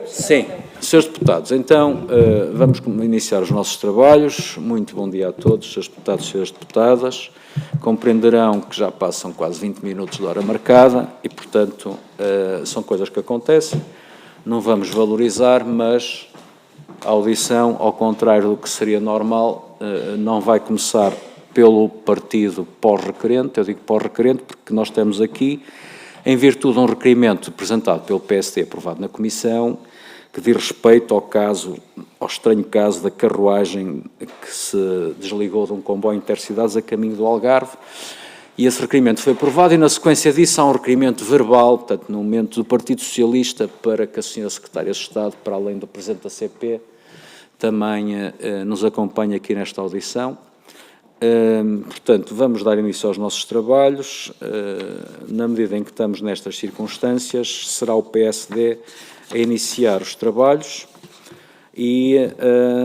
Sim, Srs. Deputados, então vamos iniciar os nossos trabalhos. Muito bom dia a todos, Srs. Deputados e Sras. Deputadas. Compreenderão que já passam quase 20 minutos da hora marcada e, portanto, são coisas que acontecem. Não vamos valorizar, mas a audição, ao contrário do que seria normal, não vai começar pelo partido pós-requerente. Eu digo pós-requerente porque nós temos aqui, em virtude de um requerimento apresentado pelo PSD, aprovado na Comissão, que diz respeito ao estranho caso da carruagem que se desligou de um comboio intercidades a caminho do Algarve, e esse requerimento foi aprovado, e na sequência disso há um requerimento verbal, portanto, no momento do Partido Socialista, para que a Sra. Secretária de Estado, para além do Presidente da CP, também nos acompanhe aqui nesta audição. Portanto, vamos dar início aos nossos trabalhos. Na medida em que estamos nestas circunstâncias, será o PSD a iniciar os trabalhos e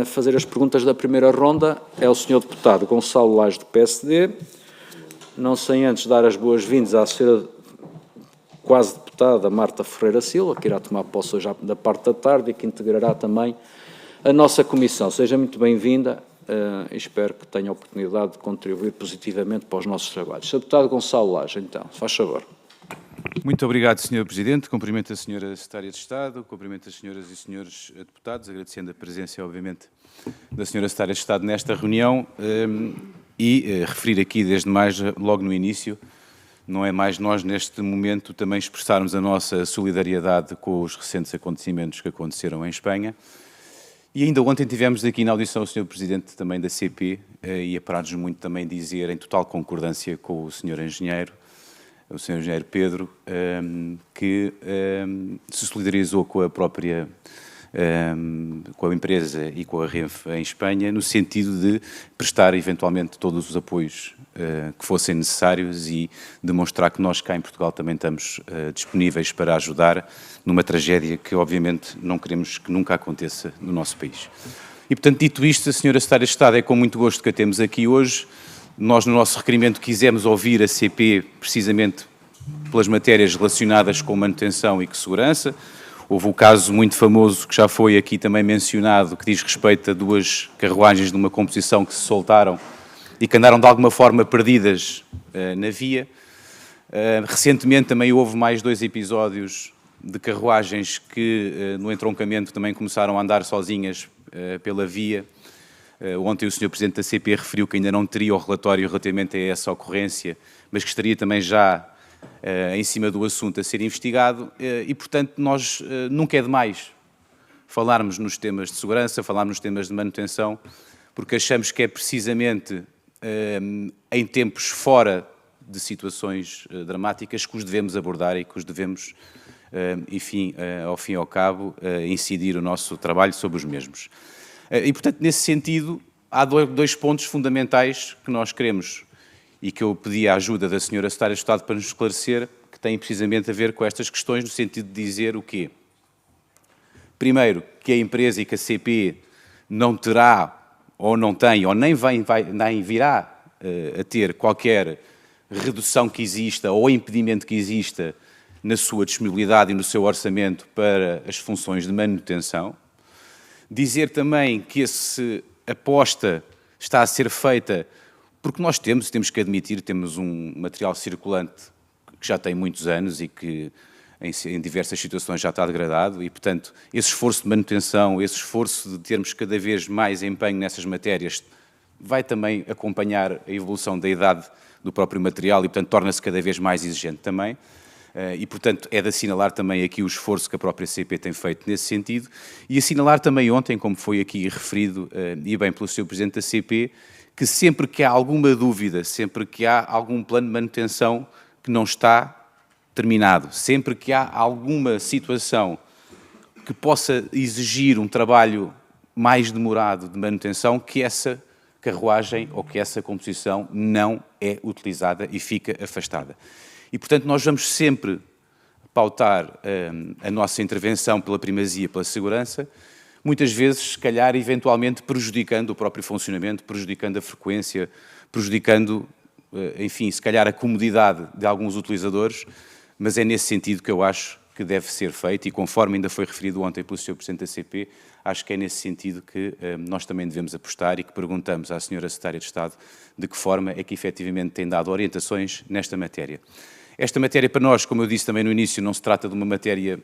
fazer as perguntas da primeira ronda. É o Sr. Deputado Gonçalo Laje, do PSD. Não sem antes dar as boas-vindas à Sra. Quase Deputada Marta Ferreira Silva, que irá tomar posse hoje da parte da tarde e que integrará também a nossa Comissão. Seja muito bem-vinda e espero que tenha a oportunidade de contribuir positivamente para os nossos trabalhos. Sr. Deputado Gonçalo Laje, então, faz favor. Muito obrigado, Sr. Presidente. Cumprimento a Sra. Secretária de Estado, cumprimento as Sras. e Srs. Deputados, agradecendo a presença, obviamente, da Sra. Secretária de Estado nesta reunião e referir aqui, desde mais, logo no início, não é mais nós, neste momento, também expressarmos a nossa solidariedade com os recentes acontecimentos que aconteceram em Espanha. E ainda ontem tivemos aqui na audição o Sr. Presidente também da CP e apraz-nos muito também dizer, em total concordância com o Sr. Engenheiro, o Sr. Engenheiro Pedro, que se solidarizou com a própria com a empresa e com a Renfe em Espanha, no sentido de prestar eventualmente todos os apoios que fossem necessários e demonstrar que nós cá em Portugal também estamos disponíveis para ajudar numa tragédia que obviamente não queremos que nunca aconteça no nosso país. E portanto, dito isto, a Sra. Secretária de Estado, é com muito gosto que a temos aqui hoje. Nós, no nosso requerimento, quisemos ouvir a CP precisamente pelas matérias relacionadas com manutenção e com segurança. Houve o caso muito famoso, que já foi aqui também mencionado, que diz respeito a duas carruagens de uma composição que se soltaram e que andaram de alguma forma perdidas na via. Recentemente também houve mais 2 episódios de carruagens que no entroncamento também começaram a andar sozinhas pela via. Ontem o Sr. Presidente da CP referiu que ainda não teria o relatório relativamente a essa ocorrência, mas que estaria também já em cima do assunto a ser investigado e, portanto, nós nunca é demais falarmos nos temas de segurança, falarmos nos temas de manutenção, porque achamos que é precisamente em tempos fora de situações dramáticas que os devemos abordar e que os devemos, enfim, ao fim e ao cabo, incidir o nosso trabalho sobre os mesmos. E, portanto, nesse sentido, há 2 pontos fundamentais que nós queremos e que eu pedi a ajuda da Sra. Secretária de Estado para nos esclarecer, que têm precisamente a ver com estas questões, no sentido de dizer o quê? Primeiro, que a empresa e que a CP não terá, ou não tem, ou nem virá a ter qualquer redução que exista ou impedimento que exista na sua disponibilidade e no seu orçamento para as funções de manutenção. Dizer também que essa aposta está a ser feita porque nós temos que admitir, temos um material circulante que já tem muitos anos e que em diversas situações já está degradado e, portanto, esse esforço de manutenção, esse esforço de termos cada vez mais empenho nessas matérias vai também acompanhar a evolução da idade do próprio material e, portanto, torna-se cada vez mais exigente também. E, portanto, é de assinalar também aqui o esforço que a própria CP tem feito nesse sentido e assinalar também ontem, como foi aqui referido, e bem pelo Sr. Presidente da CP, que sempre que há alguma dúvida, sempre que há algum plano de manutenção que não está terminado, sempre que há alguma situação que possa exigir um trabalho mais demorado de manutenção, que essa carruagem ou que essa composição não é utilizada e fica afastada. E, portanto, nós vamos sempre pautar a nossa intervenção pela primazia, pela segurança, muitas vezes, se calhar, eventualmente prejudicando o próprio funcionamento, prejudicando a frequência, prejudicando, enfim, se calhar a comodidade de alguns utilizadores, mas é nesse sentido que eu acho que deve ser feito e, conforme ainda foi referido ontem pelo Sr. Presidente da CP, acho que é nesse sentido que nós também devemos apostar e que perguntamos à Sra. Secretária de Estado de que forma é que efetivamente tem dado orientações nesta matéria. Esta matéria para nós, como eu disse também no início, não se trata de uma matéria,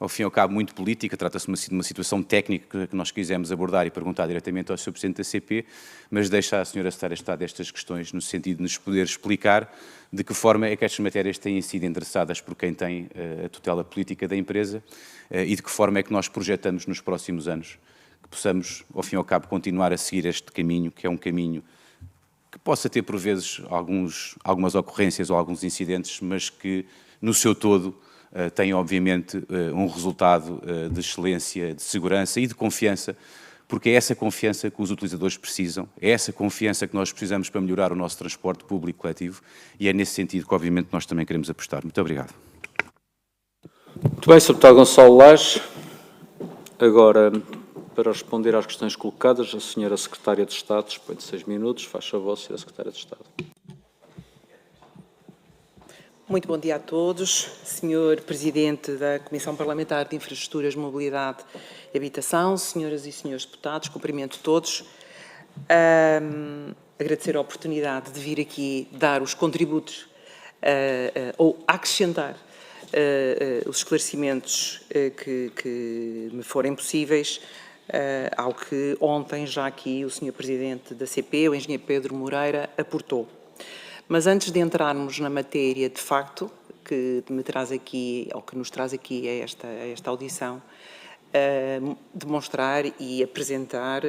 ao fim e ao cabo, muito política, trata-se de uma situação técnica que nós quisemos abordar e perguntar diretamente ao Sr. Presidente da CP, mas deixa à Sra. Secretária de Estado estas questões no sentido de nos poder explicar de que forma é que estas matérias têm sido endereçadas por quem tem a tutela política da empresa e de que forma é que nós projetamos nos próximos anos que possamos, ao fim e ao cabo, continuar a seguir este caminho, que é um caminho que possa ter, por vezes, algumas ocorrências ou alguns incidentes, mas que, no seu todo, tem, obviamente, um resultado de excelência, de segurança e de confiança, porque é essa confiança que os utilizadores precisam, é essa confiança que nós precisamos para melhorar o nosso transporte público coletivo e é nesse sentido que, obviamente, nós também queremos apostar. Muito obrigado. Muito bem, Sr. Deputado Gonçalo Lage. Agora, para responder às questões colocadas, a Sra. Secretária de Estado dispõe de 6 minutos. Faz favor, Sra. Secretária de Estado. Muito bom dia a todos. Sr. Presidente da Comissão Parlamentar de Infraestruturas, Mobilidade e Habitação, senhoras e senhores deputados, cumprimento todos. Agradecer a oportunidade de vir aqui dar os contributos ou acrescentar os esclarecimentos que me forem possíveis ao que ontem já aqui o Sr. Presidente da CP, o Engenheiro Pedro Moreira, aportou. Mas antes de entrarmos na matéria, de facto, que me traz aqui, ou que nos traz aqui a esta audição, demonstrar e apresentar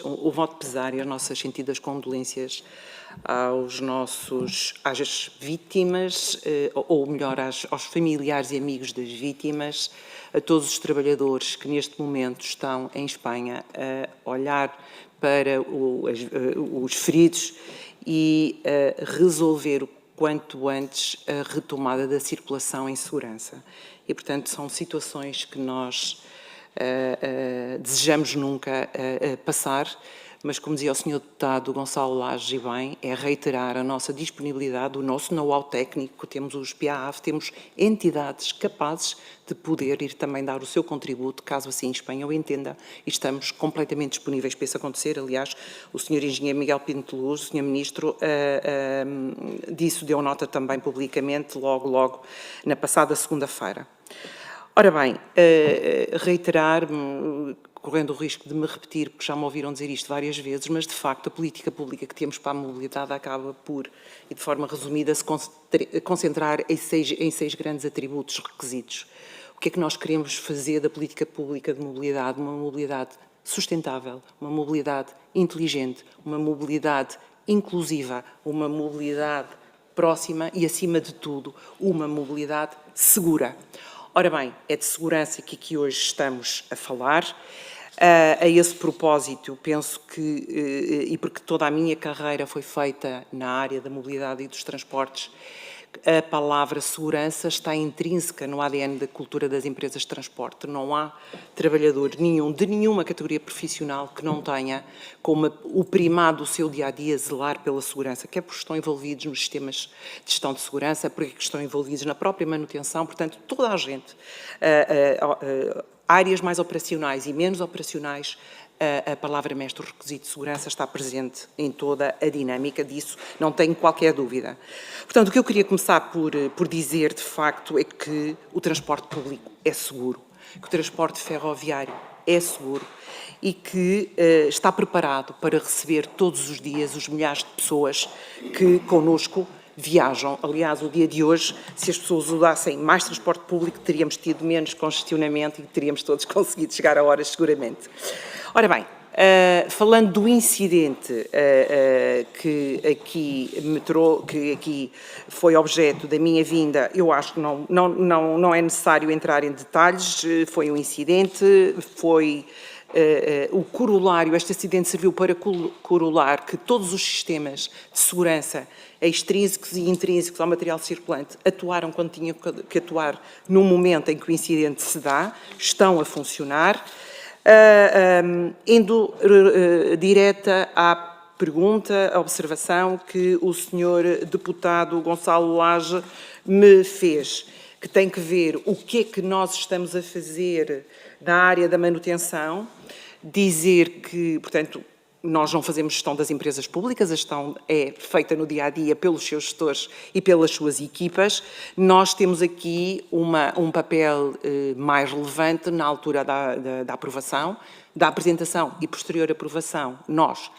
o voto de pesar e as nossas sentidas condolências às vítimas, ou melhor, aos familiares e amigos das vítimas, a todos os trabalhadores que neste momento estão em Espanha a olhar para os feridos e resolver o quanto antes a retomada da circulação em segurança. E, portanto, são situações que nós desejamos nunca passar, mas, como dizia o Sr. Deputado Gonçalo Lage, e bem, é reiterar a nossa disponibilidade, o nosso know-how técnico, temos os PAAF, temos entidades capazes de poder ir também dar o seu contributo, caso assim Espanha o entenda, e estamos completamente disponíveis para isso acontecer. Aliás, o Sr. Engenheiro Miguel Pinto Luz, o Sr. Ministro, disso deu nota também publicamente, logo na passada segunda-feira. Ora bem, reiterar-me, correndo o risco de me repetir, porque já me ouviram dizer isto várias vezes, mas de facto a política pública que temos para a mobilidade acaba por, e de forma resumida, se concentrar em seis grandes atributos, requisitos. O que é que nós queremos fazer da política pública de mobilidade? Uma mobilidade sustentável, uma mobilidade inteligente, uma mobilidade inclusiva, uma mobilidade próxima e, acima de tudo, uma mobilidade segura. Ora bem, é de segurança que aqui hoje estamos a falar. A esse propósito, penso que, e porque toda a minha carreira foi feita na área da mobilidade e dos transportes, a palavra segurança está intrínseca no ADN da cultura das empresas de transporte. Não há trabalhador nenhum, de nenhuma categoria profissional, que não tenha como o primado do seu dia-a-dia zelar pela segurança, quer porque estão envolvidos nos sistemas de gestão de segurança, porque estão envolvidos na própria manutenção, portanto, toda a gente, áreas mais operacionais e menos operacionais, a palavra mestre, o requisito de segurança, está presente em toda a dinâmica disso, não tenho qualquer dúvida. Portanto, o que eu queria começar por dizer, de facto, é que o transporte público é seguro, que o transporte ferroviário é seguro e que está preparado para receber todos os dias os milhares de pessoas que connosco viajam. Aliás, o dia de hoje, se as pessoas usassem mais transporte público, teríamos tido menos congestionamento e teríamos todos conseguido chegar a horas, seguramente. Ora bem, falando do incidente que aqui foi objeto da minha vinda, eu acho que não é necessário entrar em detalhes. Foi um incidente, foi o corolário, este acidente serviu para corolar que todos os sistemas de segurança extrínsecos e intrínsecos ao material circulante atuaram quando tinham que atuar no momento em que o incidente se dá, estão a funcionar. Indo direta à pergunta, à observação que o Sr. Deputado Gonçalo Lage me fez. que tem que ver o que é que nós estamos a fazer na área da manutenção, dizer que, portanto, nós não fazemos gestão das empresas públicas, a gestão é feita no dia-a-dia pelos seus gestores e pelas suas equipas. Nós temos aqui um papel mais relevante na altura da aprovação, da apresentação e posterior aprovação, nós,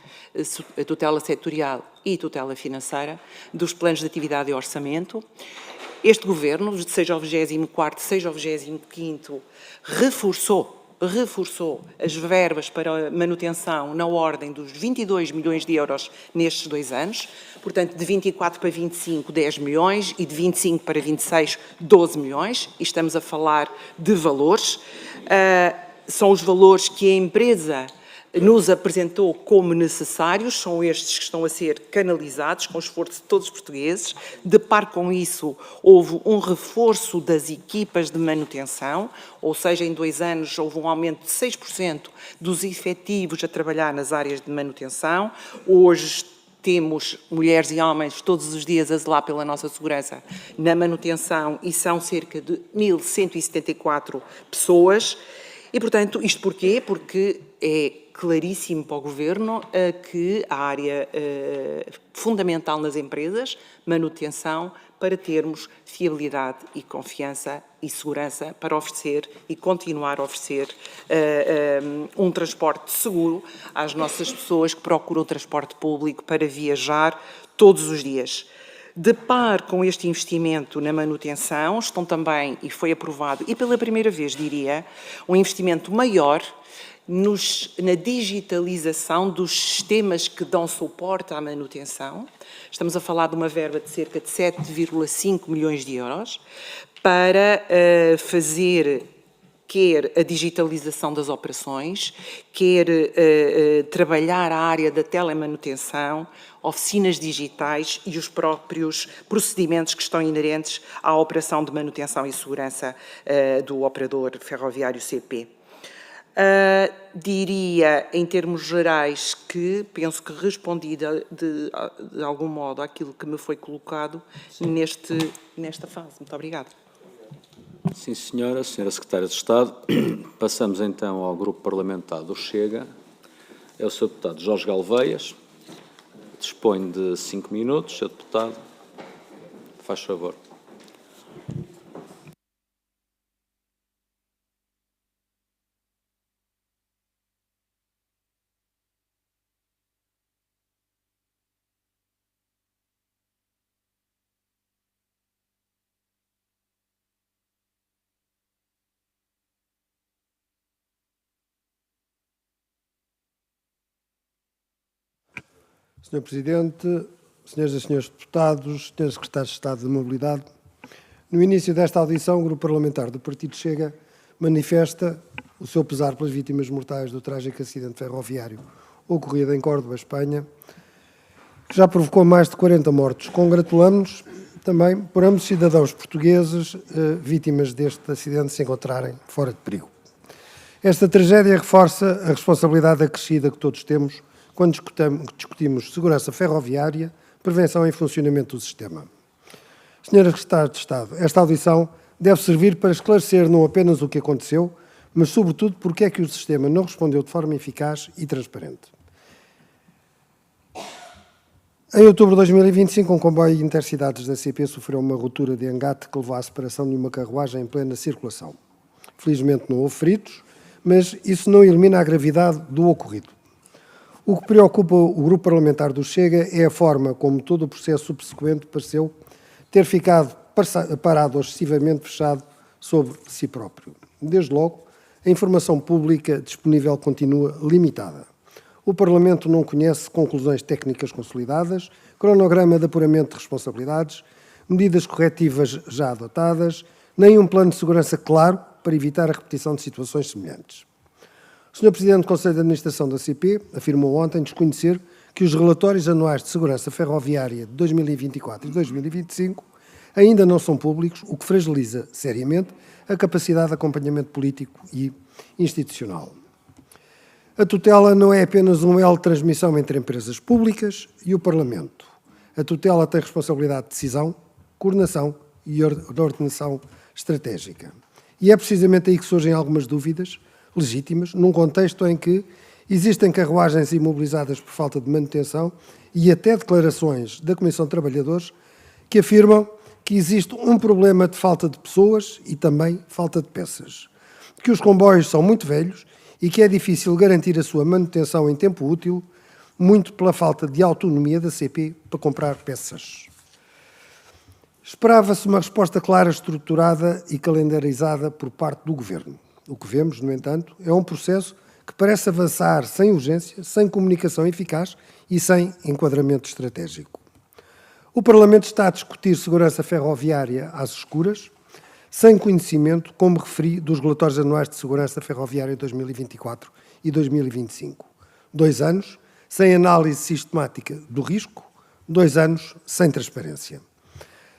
a tutela setorial e tutela financeira, dos planos de atividade e orçamento. Este Governo, seja o 24º, seja o 25º, reforçou as verbas para manutenção na ordem dos 22 milhões de euros nestes 2 anos, portanto, de 24 para 25, 10 milhões, e de 25 para 26, 12 milhões, e estamos a falar de valores. São os valores que a empresa nos apresentou como necessários, são estes que estão a ser canalizados com o esforço de todos os portugueses. De par com isso, houve um reforço das equipas de manutenção, ou seja, em 2 anos houve um aumento de 6% dos efetivos a trabalhar nas áreas de manutenção. Hoje temos mulheres e homens todos os dias a zelar pela nossa segurança na manutenção e são cerca de 1.174 pessoas. E, portanto, isto porquê? Porque é claríssimo para o Governo que a área fundamental nas empresas, manutenção, para termos fiabilidade e confiança e segurança para oferecer e continuar a oferecer um transporte seguro às nossas pessoas que procuram transporte público para viajar todos os dias. De par com este investimento na manutenção, estão também, e foi aprovado, e pela primeira vez, diria, um investimento maior na digitalização dos sistemas que dão suporte à manutenção. Estamos a falar de uma verba de cerca de 7,5 milhões de euros para fazer quer a digitalização das operações, quer trabalhar a área da telemanutenção, oficinas digitais e os próprios procedimentos que estão inerentes à operação de manutenção e segurança do operador ferroviário CP. Diria, em termos gerais, que penso que respondi de algum modo àquilo que me foi colocado nesta fase. Muito obrigada. Sim, senhora Secretária de Estado. Passamos então ao Grupo Parlamentar do Chega. É o Sr. Deputado Jorge Galveias. Dispõe de 5 minutos. Sr. Deputado, faz favor. Sr. Presidente, senhoras e senhores deputados, senhores secretários de Estado de Mobilidade, no início desta audição, o Grupo Parlamentar do Partido Chega manifesta o seu pesar pelas vítimas mortais do trágico acidente ferroviário ocorrido em Córdoba, Espanha, que já provocou mais de 40 mortos. Congratulamos-nos também por ambos cidadãos portugueses vítimas deste acidente se encontrarem fora de perigo. Esta tragédia reforça a responsabilidade acrescida que todos temos quando discutimos segurança ferroviária, prevenção e funcionamento do sistema. Senhoras Secretárias de Estado, esta audição deve servir para esclarecer não apenas o que aconteceu, mas, sobretudo, porque é que o sistema não respondeu de forma eficaz e transparente. Em outubro de 2025, um comboio de intercidades da CP sofreu uma ruptura de engate que levou à separação de uma carruagem em plena circulação. Felizmente não houve feridos, mas isso não elimina a gravidade do ocorrido. O que preocupa o Grupo Parlamentar do Chega é a forma como todo o processo subsequente pareceu ter ficado parado ou excessivamente fechado sobre si próprio. Desde logo, a informação pública disponível continua limitada. O Parlamento não conhece conclusões técnicas consolidadas, cronograma de apuramento de responsabilidades, medidas corretivas já adotadas, nem um plano de segurança claro para evitar a repetição de situações semelhantes. O Sr. Presidente do Conselho de Administração da CP afirmou ontem desconhecer que os relatórios anuais de segurança ferroviária de 2024 e 2025 ainda não são públicos, o que fragiliza seriamente a capacidade de acompanhamento político e institucional. A tutela não é apenas um elo de transmissão entre empresas públicas e o Parlamento. A tutela tem responsabilidade de decisão, coordenação e ordenação estratégica. E é precisamente aí que surgem algumas dúvidas legítimas, num contexto em que existem carruagens imobilizadas por falta de manutenção e até declarações da Comissão de Trabalhadores que afirmam que existe um problema de falta de pessoas e também falta de peças, que os comboios são muito velhos e que é difícil garantir a sua manutenção em tempo útil, muito pela falta de autonomia da CP para comprar peças. Esperava-se uma resposta clara, estruturada e calendarizada por parte do Governo. O que vemos, no entanto, é um processo que parece avançar sem urgência, sem comunicação eficaz e sem enquadramento estratégico. O Parlamento está a discutir segurança ferroviária às escuras, sem conhecimento, como referi, dos relatórios anuais de segurança ferroviária 2024 e 2025. 2 anos sem análise sistemática do risco, 2 anos sem transparência.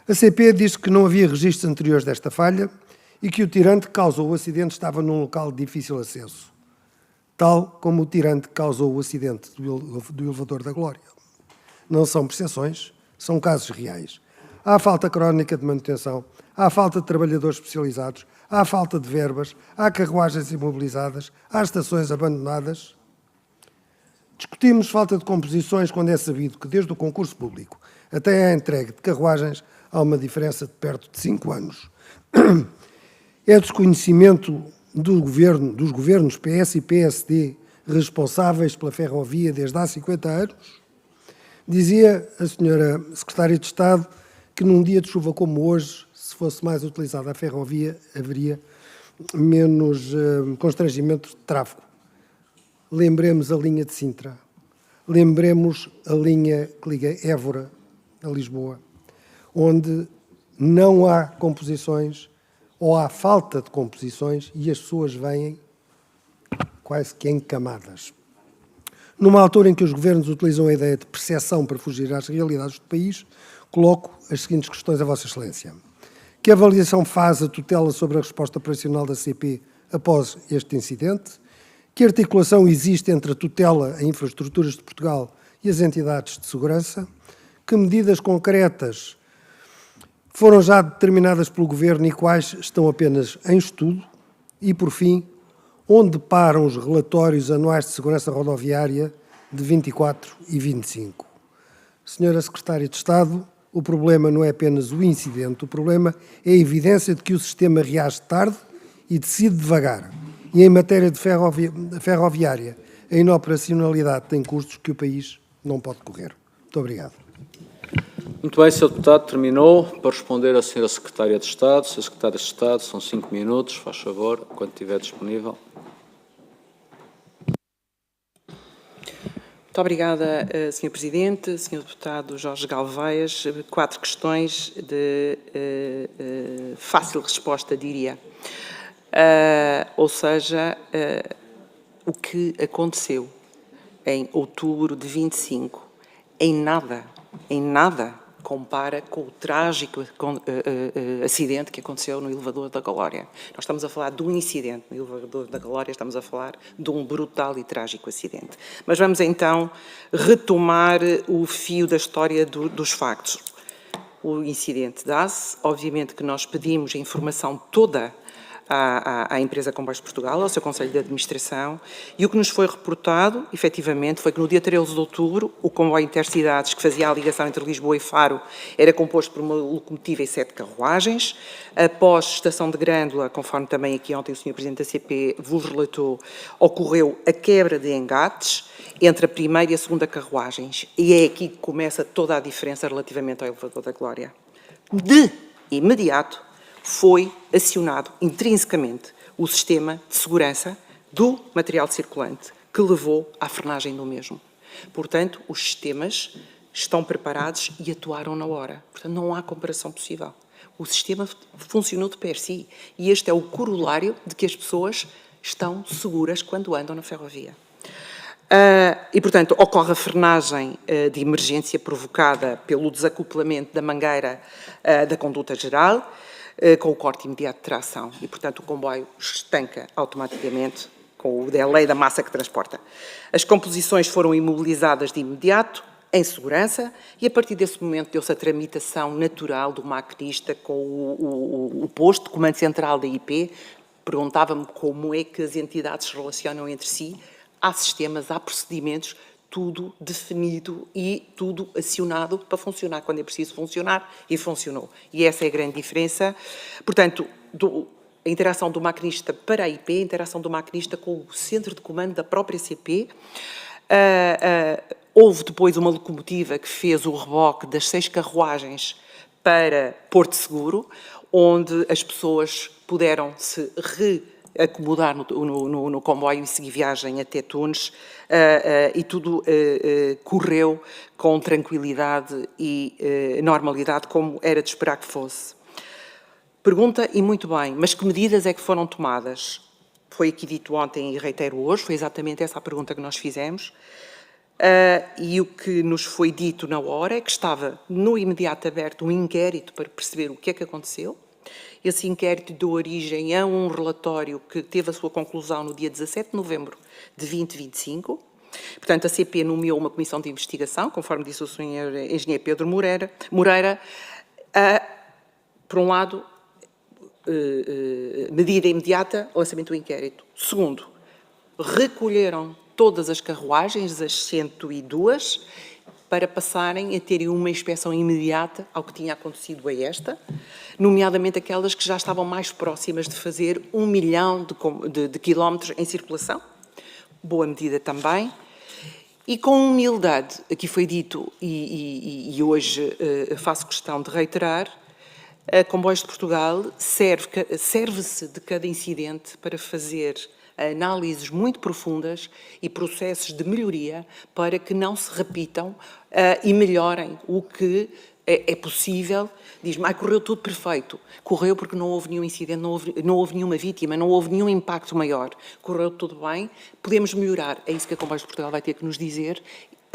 A CP diz que não havia registros anteriores desta falha e que o tirante que causou o acidente estava num local de difícil acesso, tal como o tirante que causou o acidente do elevador da Glória. Não são percepções, são casos reais. Há falta crónica de manutenção, há falta de trabalhadores especializados, há falta de verbas, há carruagens imobilizadas, há estações abandonadas. Discutimos falta de composições quando é sabido que desde o concurso público até à entrega de carruagens há uma diferença de perto de 5 anos. É desconhecimento dos governos PS e PSD responsáveis pela ferrovia desde há 50 anos? Dizia a senhora Secretária de Estado que num dia de chuva como hoje, se fosse mais utilizada a ferrovia, haveria menos constrangimento de tráfego. Lembremos a linha de Sintra, lembremos a linha que liga Évora a Lisboa, onde não há composições ou há falta de composições e as pessoas vêm quase que encamadas. Numa altura em que os governos utilizam a ideia de percepção para fugir às realidades do país, coloco as seguintes questões a Vossa Excelência. Que avaliação faz a tutela sobre a resposta operacional da CP após este incidente? Que articulação existe entre a tutela a infraestruturas de Portugal e as entidades de segurança? Que medidas concretas foram já determinadas pelo Governo e quais estão apenas em estudo? E, por fim, onde param os relatórios anuais de segurança rodoviária de 24 e 25? Senhora Secretária de Estado, o problema não é apenas o incidente, o problema é a evidência de que o sistema reage tarde e decide devagar. E em matéria de ferroviária, a inoperacionalidade tem custos que o país não pode correr. Muito obrigado. Muito bem, Sr. Deputado, terminou. Para responder à Sra. Secretária de Estado. Sra. Secretária de Estado, são 5 minutos, faz favor, quando estiver disponível. Muito obrigada, Sr. Presidente. Sr. Deputado Jorge Galveias, 4 questões de fácil resposta, diria. Ou seja, o que aconteceu em outubro de 25 em nada compara com o trágico acidente que aconteceu no elevador da Glória. Nós estamos a falar de um incidente no elevador da Glória, estamos a falar de um brutal e trágico acidente. Mas vamos então retomar o fio da história dos factos. O incidente dá-se, obviamente que nós pedimos a informação toda à empresa Comboios de Portugal, ao seu Conselho de Administração, e o que nos foi reportado, efetivamente, foi que no dia 13 de outubro, o comboio Intercidades, que fazia a ligação entre Lisboa e Faro, era composto por uma locomotiva e 7 carruagens. Após estação de Grândola, conforme também aqui ontem o Sr. Presidente da CP vos relatou, ocorreu a quebra de engates entre a primeira e a segunda carruagens, e é aqui que começa toda a diferença relativamente ao elevador da Glória. De imediato, foi acionado intrinsecamente o sistema de segurança do material circulante, que levou à frenagem do mesmo. Portanto, os sistemas estão preparados e atuaram na hora. Portanto, não há comparação possível. O sistema funcionou de per si e este é o corolário de que as pessoas estão seguras quando andam na ferrovia. E, portanto, ocorre a frenagem de emergência provocada pelo desacoplamento da mangueira da conduta geral, com o corte imediato de tração e, portanto, o comboio estanca automaticamente com a lei da massa que transporta. As composições foram imobilizadas de imediato, em segurança, e a partir desse momento deu-se a tramitação natural do maquinista com o posto de comando central da IP. Perguntava-me como é que as entidades se relacionam entre si. Há sistemas, há procedimentos, tudo definido e tudo acionado para funcionar quando é preciso funcionar, e funcionou. E essa é a grande diferença. Portanto, a interação do maquinista para a IP, a interação do maquinista com o centro de comando da própria CP. Houve depois uma locomotiva que fez o reboque das 6 carruagens para Porto Seguro, onde as pessoas puderam se reacomodar no comboio e seguir viagem até Tunes, e tudo correu com tranquilidade e normalidade, como era de esperar que fosse. Pergunta, e muito bem, mas que medidas é que foram tomadas? Foi aqui dito ontem e reitero hoje, foi exatamente essa a pergunta que nós fizemos. E o que nos foi dito na hora é que estava no imediato aberto um inquérito para perceber o que é que aconteceu. Esse inquérito deu origem a um relatório que teve a sua conclusão no dia 17 de novembro de 2025. Portanto, a CP nomeou uma comissão de investigação, conforme disse o Sr. Engenheiro Pedro Moreira, por um lado, medida imediata, lançamento do inquérito. Segundo, recolheram todas as carruagens, as 102, para passarem a terem uma inspeção imediata ao que tinha acontecido a esta, nomeadamente aquelas que já estavam mais próximas de fazer 1 milhão de quilómetros em circulação. Boa medida também. E com humildade, aqui foi dito, e hoje faço questão de reiterar, a Comboios de Portugal serve-se de cada incidente para fazer análises muito profundas e processos de melhoria para que não se repitam e melhorem o que é possível. Diz-me, correu tudo perfeito. Correu porque não houve nenhum incidente, não houve nenhuma vítima, não houve nenhum impacto maior. Correu tudo bem, podemos melhorar. É isso que a Comboios de Portugal vai ter que nos dizer.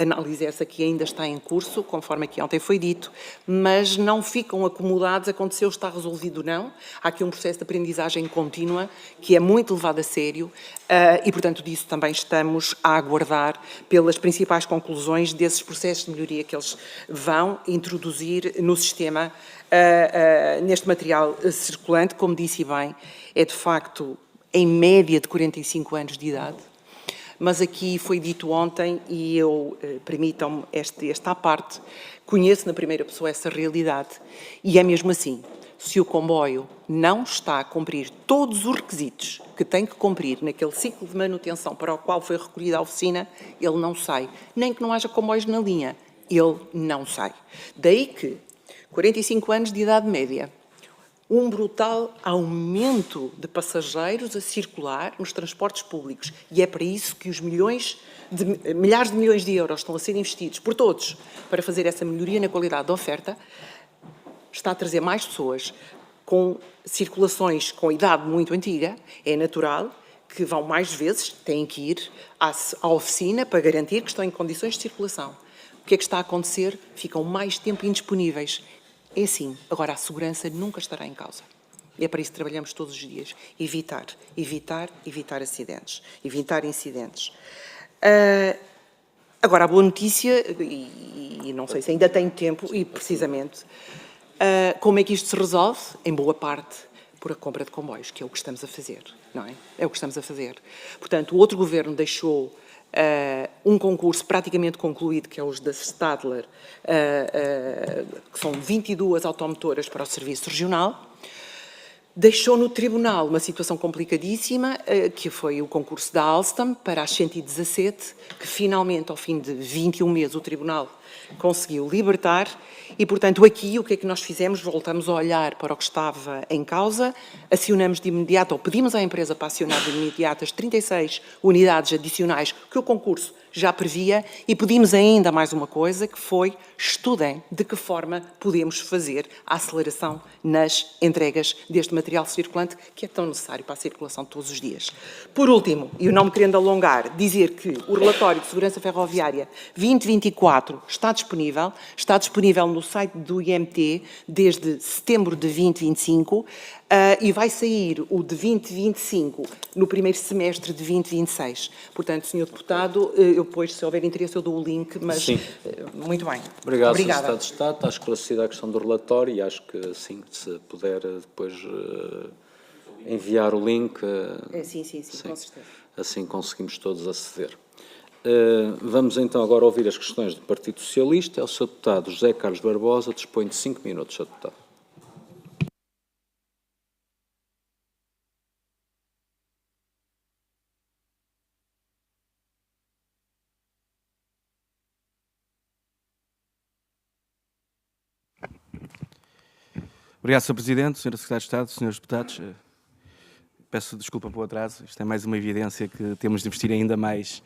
Análise essa que ainda está em curso, conforme aqui ontem foi dito, mas não ficam acomodados, aconteceu, está resolvido, não. Há aqui um processo de aprendizagem contínua que é muito levado a sério e, portanto, disso também estamos a aguardar pelas principais conclusões desses processos de melhoria que eles vão introduzir no sistema, neste material circulante, como disse bem, é de facto em média de 45 anos de idade. Mas aqui foi dito ontem, e eu, permitam-me esta parte, conheço na primeira pessoa essa realidade, e é mesmo assim. Se o comboio não está a cumprir todos os requisitos que tem que cumprir naquele ciclo de manutenção para o qual foi recolhida a oficina, ele não sai. Nem que não haja comboios na linha, ele não sai. Daí que 45 anos de idade média, um brutal aumento de passageiros a circular nos transportes públicos. E é para isso que os milhares de milhões de euros estão a ser investidos por todos para fazer essa melhoria na qualidade da oferta, está a trazer mais pessoas com circulações com idade muito antiga. É natural que vão mais vezes, têm que ir à oficina para garantir que estão em condições de circulação. O que é que está a acontecer? Ficam mais tempo indisponíveis. É assim, agora a segurança nunca estará em causa. E é para isso que trabalhamos todos os dias. Evitar acidentes, evitar incidentes. Agora, a boa notícia, e não sei se ainda tenho tempo, e precisamente, como é que isto se resolve? Em boa parte, por a compra de comboios, que é o que estamos a fazer, não é? É o que estamos a fazer. Portanto, o outro governo deixou um concurso praticamente concluído, que é os da Stadler, que são 22 automotoras para o serviço regional. Deixou no tribunal uma situação complicadíssima, que foi o concurso da Alstom para as 117, que finalmente, ao fim de 21 meses, o tribunal conseguiu libertar. E, portanto, aqui o que é que nós fizemos? Voltamos a olhar para o que estava em causa, acionamos de imediato, ou pedimos à empresa para acionar de imediato as 36 unidades adicionais que o concurso já previa, e pedimos ainda mais uma coisa, que foi: estudem de que forma podemos fazer a aceleração nas entregas deste material circulante, que é tão necessário para a circulação de todos os dias. Por último, e não me querendo alongar, dizer que o relatório de segurança ferroviária 2024 está disponível no site do IMT desde setembro de 2025 e vai sair o de 2025 no primeiro semestre de 2026. Portanto, Sr. Deputado, eu depois, se houver interesse, eu dou o link, mas Sim. muito bem. Obrigado, Sr. Obrigada. Secretário de Estado. Está esclarecida a questão do relatório e acho que, sim, se puder depois enviar o link. Sim, com certeza. Assim conseguimos todos aceder. Vamos então agora ouvir as questões do Partido Socialista. É o Sr. Deputado José Carlos Barbosa, dispõe de 5 minutos, Sr. Deputado. Obrigado, Sr. Presidente, Sra. Secretária de Estado, Srs. Deputados. Peço desculpa pelo atraso. Isto é mais uma evidência que temos de investir ainda mais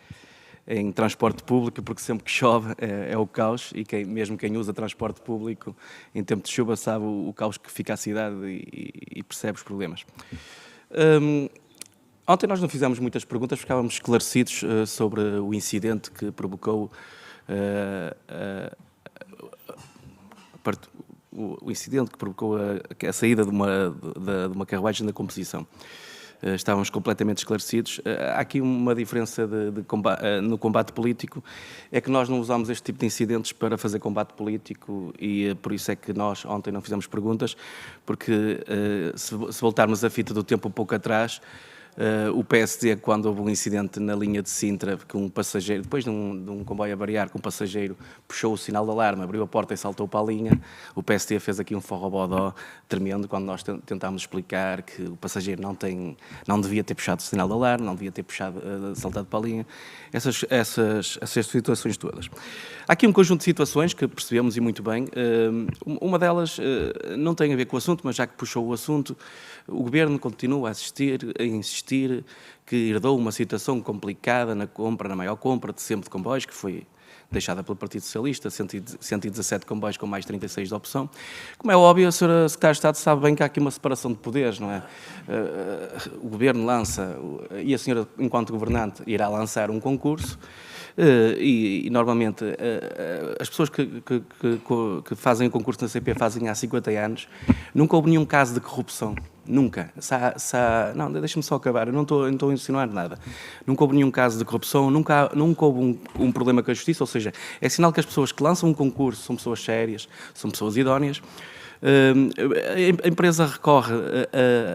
em transporte público, porque sempre que chove é o caos e mesmo quem usa transporte público em tempo de chuva sabe o caos que fica a cidade e percebe os problemas. Ontem nós não fizemos muitas perguntas, ficávamos esclarecidos sobre o incidente que provocou o incidente que provocou a saída de uma carruagem da composição. Estávamos completamente esclarecidos. Há aqui uma diferença no combate político, é que nós não usamos este tipo de incidentes para fazer combate político e por isso é que nós ontem não fizemos perguntas, porque se voltarmos a fita do tempo um pouco atrás, o PSD, quando houve um incidente na linha de Sintra, que um passageiro, depois de um comboio a variar, que um passageiro puxou o sinal de alarme, abriu a porta e saltou para a linha, o PSD fez aqui um forrobodó tremendo quando nós tentámos explicar que o passageiro não devia ter puxado o sinal de alarme, não devia ter saltado para a linha, essas situações todas. Há aqui um conjunto de situações que percebemos e muito bem. Uma delas não tem a ver com o assunto, mas já que puxou o assunto, o Governo continua a insistir que herdou uma situação complicada na maior compra de sempre de comboios, que foi deixada pelo Partido Socialista, 117 comboios com mais 36 de opção. Como é óbvio, a Sra. Secretária de Estado sabe bem que há aqui uma separação de poderes, não é? O Governo lança, e a senhora, enquanto governante, irá lançar um concurso, e normalmente as pessoas que fazem o concurso na CP fazem há 50 anos, nunca houve nenhum caso de corrupção. Nunca. Não, deixa-me só acabar, eu não estou a insinuar nada. Nunca houve nenhum caso de corrupção, nunca houve um problema com a justiça, ou seja, é sinal que as pessoas que lançam um concurso são pessoas sérias, são pessoas idóneas. A empresa recorre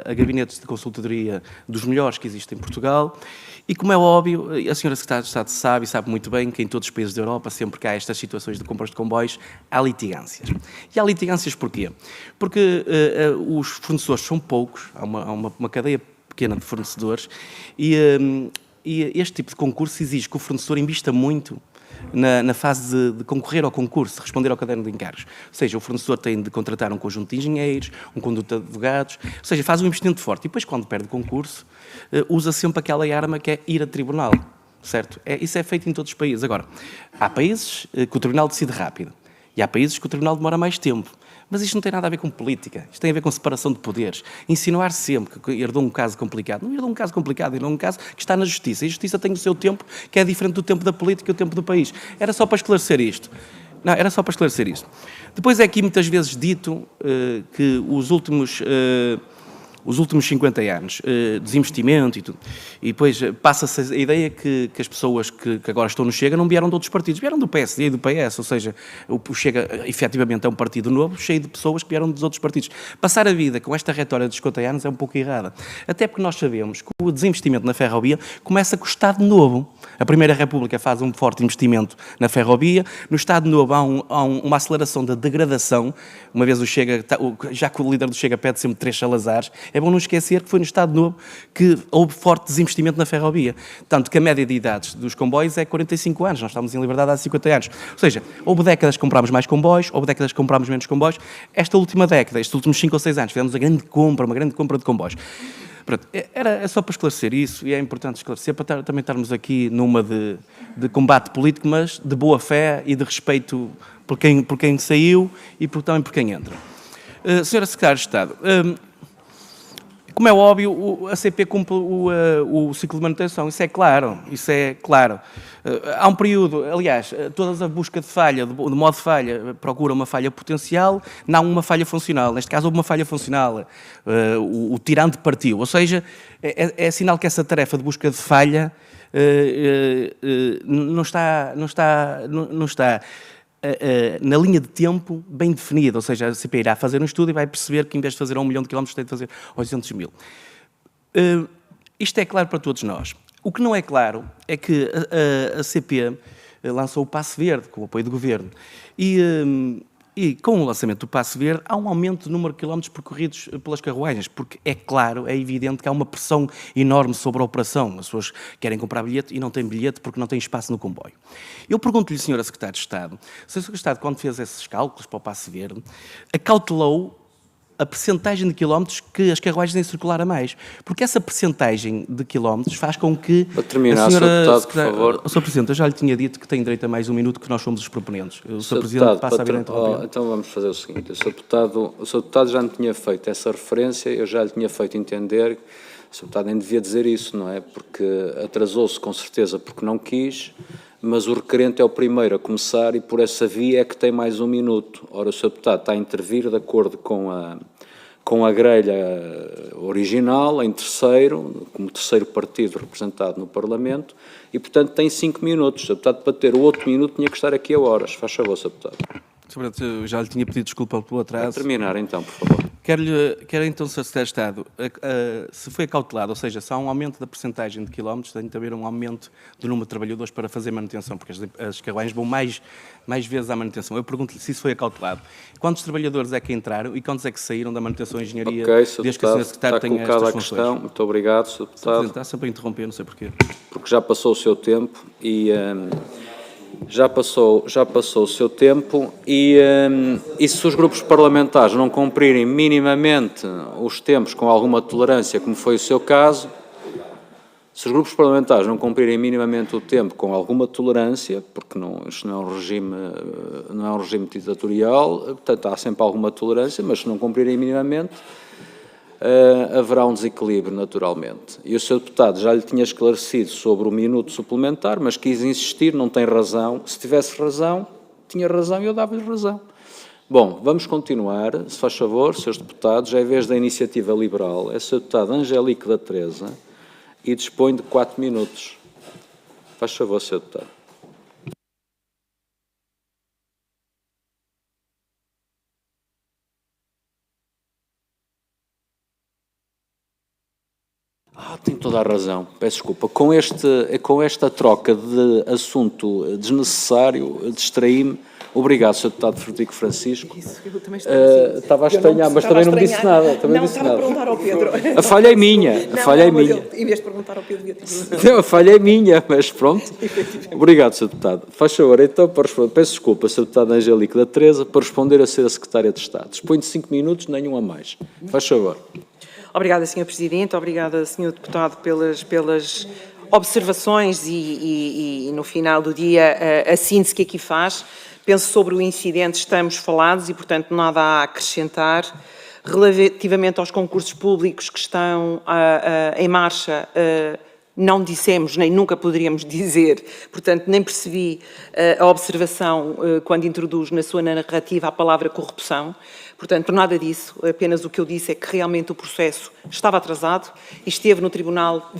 a gabinetes de consultadoria dos melhores que existem em Portugal e, como é óbvio, a senhora Secretária de Estado sabe muito bem que em todos os países da Europa, sempre que há estas situações de compras de comboios, há litigâncias. E há litigâncias porquê? Porque os fornecedores são poucos, há uma cadeia pequena de fornecedores e este tipo de concurso exige que o fornecedor invista muito na fase de concorrer ao concurso, de responder ao caderno de encargos. Ou seja, o fornecedor tem de contratar um conjunto de engenheiros, um conjunto de advogados, ou seja, faz um investimento forte. E depois, quando perde o concurso, usa sempre aquela arma que é ir a tribunal, certo? Isso é feito em todos os países. Agora, há países que o tribunal decide rápido e há países que o tribunal demora mais tempo. Mas isto não tem nada a ver com política, isto tem a ver com separação de poderes. Insinuar sempre que herdou um caso complicado. Não herdou um caso complicado, herdou um caso que está na Justiça. E a Justiça tem o seu tempo, que é diferente do tempo da política e o tempo do país. Era só para esclarecer isto. Não, era só para esclarecer isto. Depois é aqui muitas vezes dito que os últimos 50 anos, desinvestimento e tudo. E depois passa-se a ideia que as pessoas que agora estão no Chega não vieram de outros partidos, vieram do PSD e do PS, ou seja, o Chega efetivamente é um partido novo, cheio de pessoas que vieram dos outros partidos. Passar a vida com esta retórica dos 50 anos é um pouco errada. Até porque nós sabemos que o desinvestimento na ferrovia começa com o Estado Novo. A Primeira República faz um forte investimento na ferrovia, no Estado Novo há uma aceleração da degradação, uma vez o Chega, já que o líder do Chega pede sempre 3 Salazares, é bom não esquecer que foi no Estado Novo que houve forte desinvestimento na ferrovia. Tanto que a média de idades dos comboios é 45 anos, nós estamos em liberdade há 50 anos. Ou seja, houve décadas que comprámos mais comboios, houve décadas que comprámos menos comboios. Esta última década, estes últimos 5 ou 6 anos, fizemos uma grande compra de comboios. Pronto, é só para esclarecer isso, e é importante esclarecer para também estarmos aqui numa de combate político, mas de boa fé e de respeito por quem saiu e também por quem entra. Senhora Secretária de Estado, Como é óbvio, a CP cumpre o ciclo de manutenção, isso é claro, Há um período, aliás, toda a busca de falha, de modo de falha, procura uma falha potencial, não uma falha funcional. Neste caso, houve uma falha funcional, o tirante partiu, ou seja, é sinal que essa tarefa de busca de falha não está na linha de tempo bem definida, ou seja, a CP irá fazer um estudo e vai perceber que em vez de fazer 1 milhão de quilómetros tem de fazer 800 mil. Isto é claro para todos nós. O que não é claro é que a CP lançou o Passe Verde, com o apoio do Governo, e com o lançamento do Passe Verde há um aumento do número de quilómetros percorridos pelas carruagens, porque é claro, é evidente que há uma pressão enorme sobre a operação. As pessoas querem comprar bilhete e não têm bilhete porque não têm espaço no comboio. Eu pergunto-lhe, Sra. Secretária de Estado, se o Sr. Estado, quando fez esses cálculos para o Passe Verde, acautelou a percentagem de quilómetros que as carruagens têm de circular a mais. Porque essa percentagem de quilómetros faz com que... Para terminar, Sr. Deputado, por favor. Sr. Presidente, eu já lhe tinha dito que tem direito a mais 1 minuto, que nós somos os proponentes. O Sr. Presidente passa a vir a interromper. Então vamos fazer o seguinte, o Sr. Deputado já me tinha feito essa referência, eu já lhe tinha feito entender, o Sr. Deputado nem devia dizer isso, não é? Porque atrasou-se com certeza porque não quis, mas o requerente é o primeiro a começar e por essa via é que tem mais 1 minuto. Ora, o Sr. Deputado está a intervir de acordo com a grelha original, em terceiro, como terceiro partido representado no Parlamento, e, portanto, tem 5 minutos. O Sr. Deputado, para ter o outro minuto, tinha que estar aqui a horas. Faz favor, Sr. Deputado. Eu já lhe tinha pedido desculpa pelo atraso. Para terminar, então, por favor. Quero então, Sr. Secretário de Estado, se foi acautelado, ou seja, se há um aumento da percentagem de quilómetros, tem de haver um aumento do número de trabalhadores para fazer manutenção, porque as carruagens vão mais vezes à manutenção. Eu pergunto-lhe se isso foi acautelado. Quantos trabalhadores é que entraram e quantos é que saíram da manutenção e engenharia desde que o Sr. Secretário tenha estas funções? Questão. Muito obrigado, Sr. Deputado. Está sempre a interromper, não sei porquê. Porque já passou o seu tempo e... Já passou o seu tempo e se os grupos parlamentares não cumprirem minimamente os tempos com alguma tolerância, como foi o seu caso, se os grupos parlamentares não cumprirem minimamente o tempo com alguma tolerância, porque isto não é um regime ditatorial, portanto há sempre alguma tolerância, mas se não cumprirem minimamente, haverá um desequilíbrio, naturalmente. E o Sr. Deputado já lhe tinha esclarecido sobre o minuto suplementar, mas quis insistir, não tem razão. Se tivesse razão, tinha razão e eu dava-lhe razão. Bom, vamos continuar, se faz favor, Srs. Deputados, já é vez da Iniciativa Liberal, é o Sr. Deputado Angélico da Teresa e dispõe de 4 minutos. Faz favor, Sr. Deputado. Tem toda a razão, peço desculpa. Com esta troca de assunto desnecessário, distraí-me. Obrigado, Sr. Deputado Frederico Francisco. Isso, eu também estava a estranhar, mas também não me disse nada. Estava a perguntar ao Pedro. A falha é minha. Em vez de perguntar ao Pedro, Não, a falha é minha, mas pronto. Obrigado, Sr. Deputado. Faz favor, então, para responder, peço desculpa, Sr. Deputado Angélico da Teresa, para responder a ser a Secretária de Estado. Dispõe de 5 minutos, nenhum a mais. Faz favor. Obrigada, Sr. Presidente, obrigada, Sr. Deputado, pelas observações e, no final do dia, a síntese que aqui faz. Penso sobre o incidente, estamos falados e, portanto, nada a acrescentar. Relativamente aos concursos públicos que estão em marcha, não dissemos, nem nunca poderíamos dizer, portanto, nem percebi a observação quando introduz na sua narrativa a palavra corrupção. Portanto, nada disso, apenas o que eu disse é que realmente o processo estava atrasado e esteve no Tribunal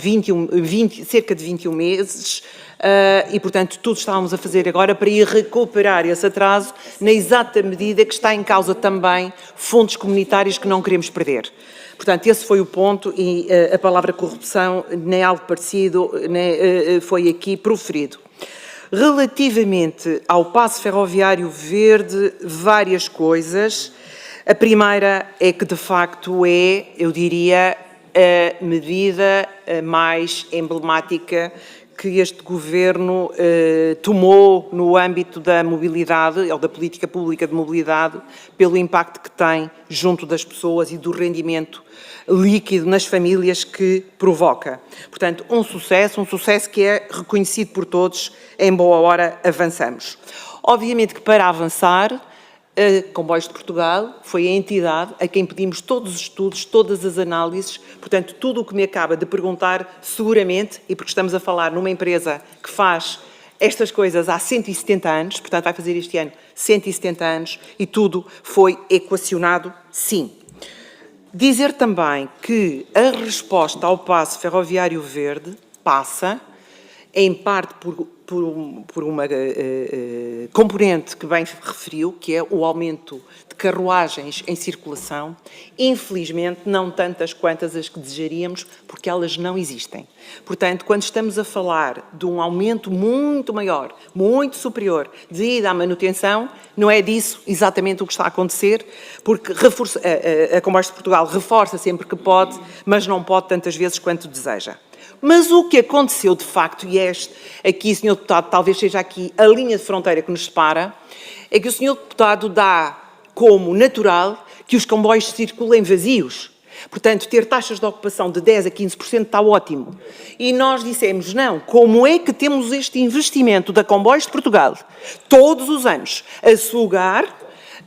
cerca de 21 meses e, portanto, tudo estávamos a fazer agora para ir recuperar esse atraso na exata medida que está em causa também fundos comunitários que não queremos perder. Portanto, esse foi o ponto e a palavra corrupção, nem algo parecido, foi aqui proferido. Relativamente ao passe ferroviário verde, várias coisas. A primeira é que, de facto, eu diria, a medida mais emblemática que este Governo tomou no âmbito da mobilidade, ou da política pública de mobilidade, pelo impacto que tem junto das pessoas e do rendimento líquido nas famílias que provoca. Portanto, um sucesso que é reconhecido por todos, em boa hora avançamos. Obviamente que para avançar, A Comboios de Portugal foi a entidade a quem pedimos todos os estudos, todas as análises, portanto, tudo o que me acaba de perguntar, seguramente, e porque estamos a falar numa empresa que faz estas coisas há 170 anos, portanto, vai fazer este ano 170 anos, e tudo foi equacionado, sim. Dizer também que a resposta ao passe ferroviário verde passa, em parte por uma componente que bem referiu, que é o aumento de carruagens em circulação, infelizmente não tantas quantas as que desejaríamos, porque elas não existem. Portanto, quando estamos a falar de um aumento muito maior, muito superior de ida à manutenção, não é disso exatamente o que está a acontecer, porque a Comboios de Portugal reforça sempre que pode, mas não pode tantas vezes quanto deseja. Mas o que aconteceu de facto, e aqui, Sr. Deputado, talvez seja aqui a linha de fronteira que nos separa, é que o Sr. Deputado dá como natural que os comboios circulem vazios. Portanto, ter taxas de ocupação de 10% a 15% está ótimo. E nós dissemos, não, como é que temos este investimento da Comboios de Portugal, todos os anos, a sugar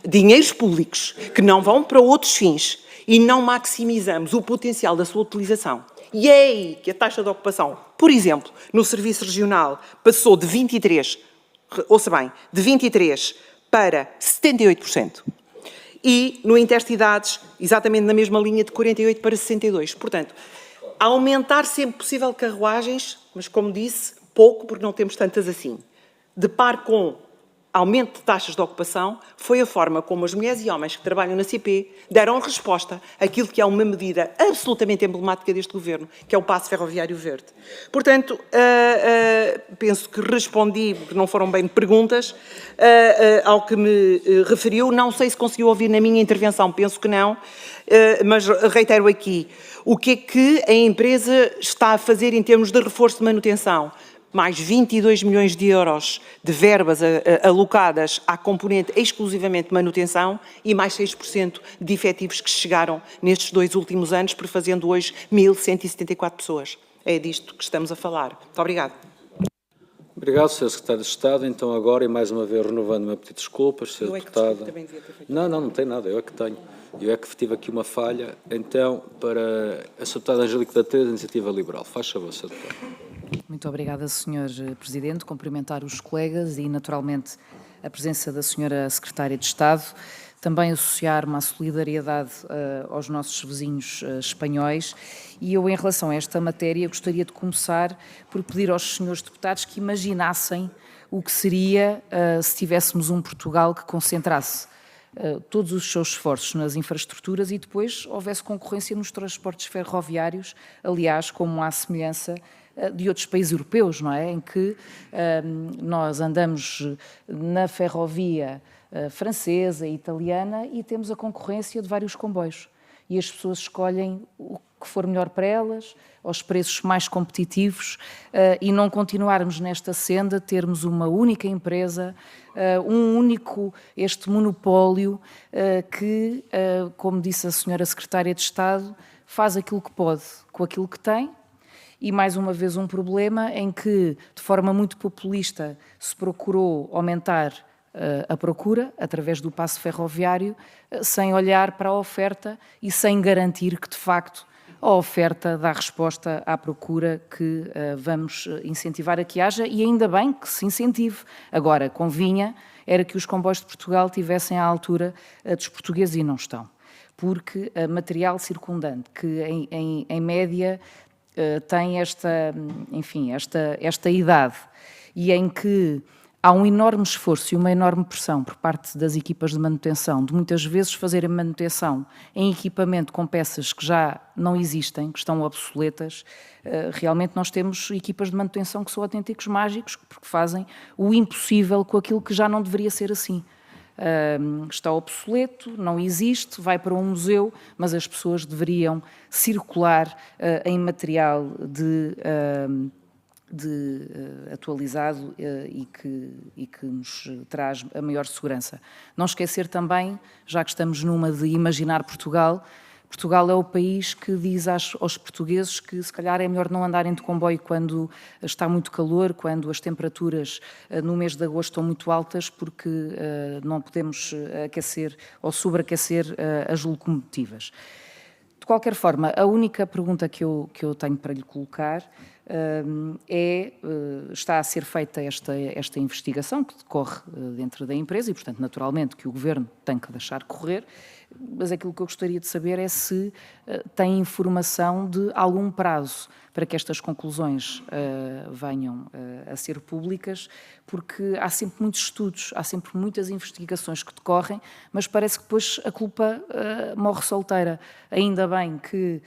dinheiros públicos que não vão para outros fins e não maximizamos o potencial da sua utilização? E é aí que a taxa de ocupação, por exemplo, no serviço regional, passou de 23%, ouça bem, de 23% para 78%. E no intercidades, exatamente na mesma linha, de 48% para 62%. Portanto, aumentar sempre possível carruagens, mas como disse, pouco, porque não temos tantas assim. De par com aumento de taxas de ocupação, foi a forma como as mulheres e homens que trabalham na CP deram resposta àquilo que é uma medida absolutamente emblemática deste Governo, que é o passe ferroviário verde. Portanto, penso que respondi, porque não foram bem perguntas, ao que me referiu. Não sei se conseguiu ouvir na minha intervenção, penso que não, mas reitero aqui. O que é que a empresa está a fazer em termos de reforço de manutenção? Mais 22 milhões de euros de verbas alocadas à componente exclusivamente manutenção e mais 6% de efetivos que chegaram nestes 2 últimos anos, prefazendo hoje 1.174 pessoas. É disto que estamos a falar. Muito obrigada. Obrigado, Sr. Secretário de Estado. Então agora, e mais uma vez renovando o meu pedido de desculpas, Sr. Deputado. Não tem nada, eu é que tenho. Eu é que tive aqui uma falha. Então, para a Sra. Deputada Angélica da Teresa, Iniciativa Liberal. Faz favor, Sr. Deputado. Muito obrigada, Sr. Presidente. Cumprimentar os colegas e, naturalmente, a presença da Sra. Secretária de Estado. Também associar-me à solidariedade aos nossos vizinhos espanhóis. E eu, em relação a esta matéria, gostaria de começar por pedir aos senhores deputados que imaginassem o que seria se tivéssemos um Portugal que concentrasse todos os seus esforços nas infraestruturas e depois houvesse concorrência nos transportes ferroviários, aliás, como à semelhança de outros países europeus, não é? Em que nós andamos na ferrovia francesa e italiana e temos a concorrência de vários comboios. E as pessoas escolhem o que for melhor para elas, aos preços mais competitivos, e não continuarmos nesta senda, termos uma única empresa, um único monopólio que, como disse a Sra. Secretária de Estado, faz aquilo que pode com aquilo que tem. E, mais uma vez, um problema em que, de forma muito populista, se procurou aumentar a procura, através do passe ferroviário, sem olhar para a oferta e sem garantir que, de facto, a oferta dá resposta à procura que vamos incentivar a que haja, e ainda bem que se incentive. Agora, convinha, era que os comboios de Portugal tivessem à altura dos portugueses e não estão. Porque material circundante, que em média tem esta idade e em que há um enorme esforço e uma enorme pressão por parte das equipas de manutenção, de muitas vezes fazerem manutenção em equipamento com peças que já não existem, que estão obsoletas. Realmente nós temos equipas de manutenção que são autênticos mágicos, porque fazem o impossível com aquilo que já não deveria ser assim. Está obsoleto, não existe, vai para um museu, mas as pessoas deveriam circular em material atualizado e que nos traz a maior segurança. Não esquecer também, já que estamos numa de imaginar Portugal, Portugal é o país que diz aos portugueses que se calhar é melhor não andarem de comboio quando está muito calor, quando as temperaturas no mês de agosto estão muito altas, porque não podemos aquecer ou sobreaquecer as locomotivas. De qualquer forma, a única pergunta que eu tenho para lhe colocar está a ser feita esta investigação que decorre dentro da empresa e, portanto, naturalmente, que o Governo tem que deixar correr, mas aquilo que eu gostaria de saber é se tem informação de algum prazo para que estas conclusões venham a ser públicas, porque há sempre muitos estudos, há sempre muitas investigações que decorrem, mas parece que depois a culpa morre solteira. Ainda bem que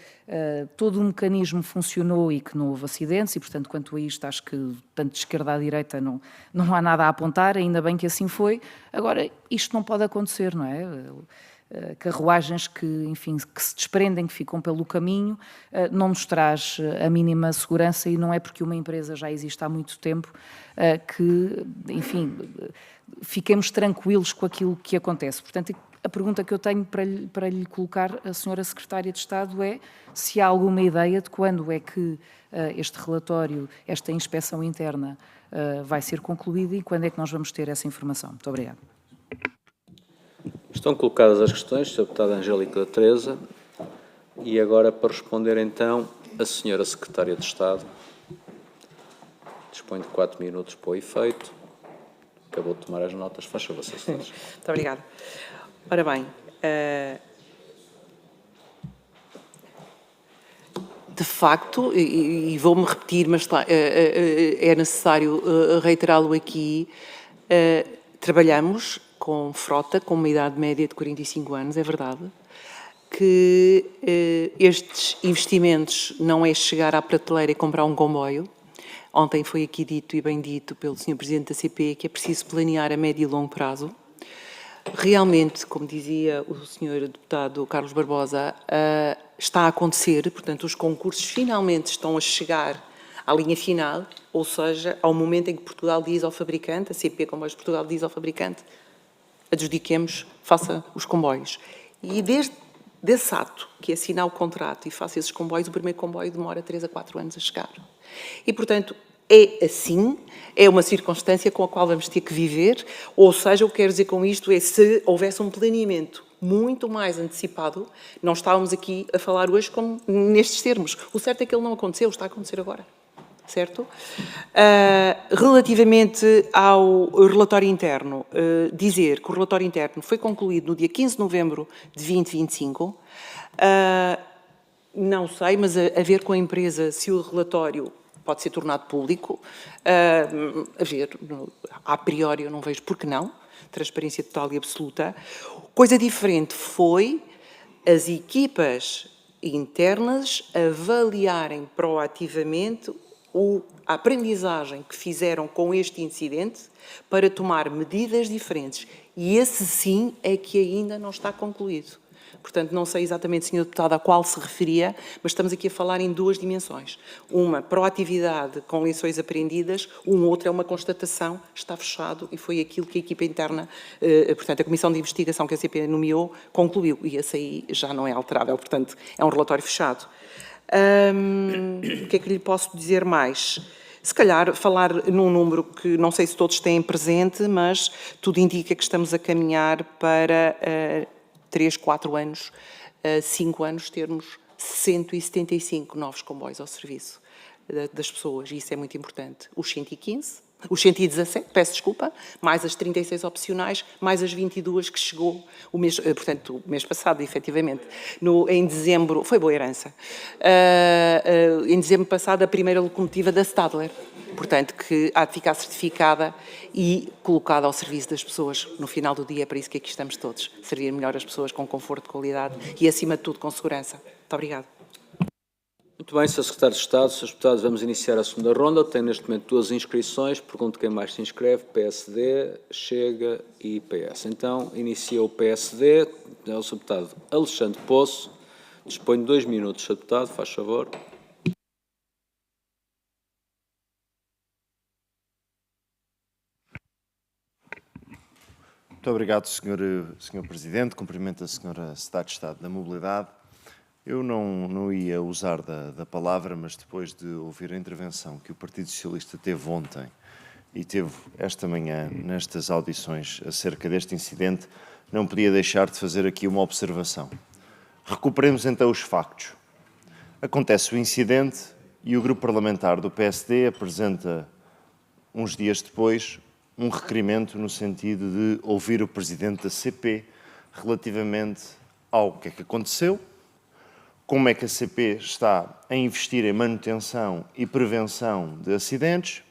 todo o mecanismo funcionou e que não houve acidentes e, portanto, quanto a isto, acho que tanto de esquerda à direita não há nada a apontar, ainda bem que assim foi. Agora, isto não pode acontecer, não é? Carruagens que, enfim, que se desprendem, que ficam pelo caminho, não nos traz a mínima segurança e não é porque uma empresa já existe há muito tempo que, enfim, fiquemos tranquilos com aquilo que acontece. Portanto, a pergunta que eu tenho para lhe colocar, a senhora Secretária de Estado, é se há alguma ideia de quando é que este relatório, esta inspeção interna vai ser concluída e quando é que nós vamos ter essa informação. Muito obrigada. Estão colocadas as questões, Sra. Deputada Angélica Teresa, e agora para responder então a Sra. Secretária de Estado. Dispõe de 4 minutos para o efeito. Acabou de tomar as notas, faz favor, Sra. Secretária. Muito obrigada. Ora bem, de facto, e vou-me repetir, mas é necessário reiterá-lo aqui, trabalhamos com frota com uma idade média de 45 anos, é verdade, que estes investimentos não é chegar à prateleira e comprar um comboio. Ontem foi aqui dito e bem dito pelo Sr. Presidente da CP que é preciso planear a médio e longo prazo. Realmente, como dizia o Sr. Deputado Carlos Barbosa, está a acontecer, portanto, os concursos finalmente estão a chegar à linha final, ou seja, ao momento em que Portugal diz ao fabricante, a CP Comboios de Portugal diz ao fabricante, adjudiquemos, faça os comboios. E desse ato, que é assinar o contrato e faça esses comboios, o primeiro comboio demora 3 a 4 anos a chegar. E, portanto, é assim, é uma circunstância com a qual vamos ter que viver, ou seja, o que quero dizer com isto é, se houvesse um planeamento muito mais antecipado, não estávamos aqui a falar hoje como nestes termos. O certo é que ele não aconteceu, está a acontecer agora. Certo? Relativamente ao relatório interno, dizer que o relatório interno foi concluído no dia 15 de novembro de 2025. Não sei, mas a ver com a empresa se o relatório pode ser tornado público. A ver, a priori eu não vejo por que não. Transparência total e absoluta. Coisa diferente foi as equipas internas avaliarem proativamente a aprendizagem que fizeram com este incidente para tomar medidas diferentes. E esse sim é que ainda não está concluído. Portanto, não sei exatamente, Sr. Deputado, a qual se referia, mas estamos aqui a falar em duas dimensões. Uma, proatividade com lições aprendidas, outro é uma constatação, está fechado, e foi aquilo que a equipa interna, portanto, a Comissão de Investigação que a CP nomeou, concluiu, e esse aí já não é alterável, portanto, é um relatório fechado. O que é que lhe posso dizer mais? Se calhar falar num número que não sei se todos têm presente, mas tudo indica que estamos a caminhar para 3, 4 anos, 5 anos, termos 175 novos comboios ao serviço das pessoas, e isso é muito importante. Os 117, peço desculpa, mais as 36 opcionais, mais as 22 que chegou o mês passado, efetivamente. Em dezembro, foi boa herança, em dezembro passado, a primeira locomotiva da Stadler, portanto, que há de ficar certificada e colocada ao serviço das pessoas. No final do dia, é para isso que aqui estamos todos, servir melhor as pessoas com conforto, qualidade e, acima de tudo, com segurança. Muito obrigada. Muito bem, Sr. Secretário de Estado, Srs. Deputados, vamos iniciar a segunda ronda. Tem neste momento 2 inscrições. Pergunto quem mais se inscreve. PSD, Chega e PS. Então, inicia o PSD. É o Sr. Deputado Alexandre Poço. Dispõe de 2 minutos, Sr. Deputado, faz favor. Muito obrigado, Sr. Presidente. Cumprimento a Sra. Secretária de Estado da Mobilidade. Eu não ia usar da palavra, mas depois de ouvir a intervenção que o Partido Socialista teve ontem e teve esta manhã nestas audições acerca deste incidente, não podia deixar de fazer aqui uma observação. Recuperemos então os factos. Acontece o incidente e o grupo parlamentar do PSD apresenta, uns dias depois, um requerimento no sentido de ouvir o presidente da CP relativamente ao que é que aconteceu, como é que a CP está a investir em manutenção e prevenção de acidentes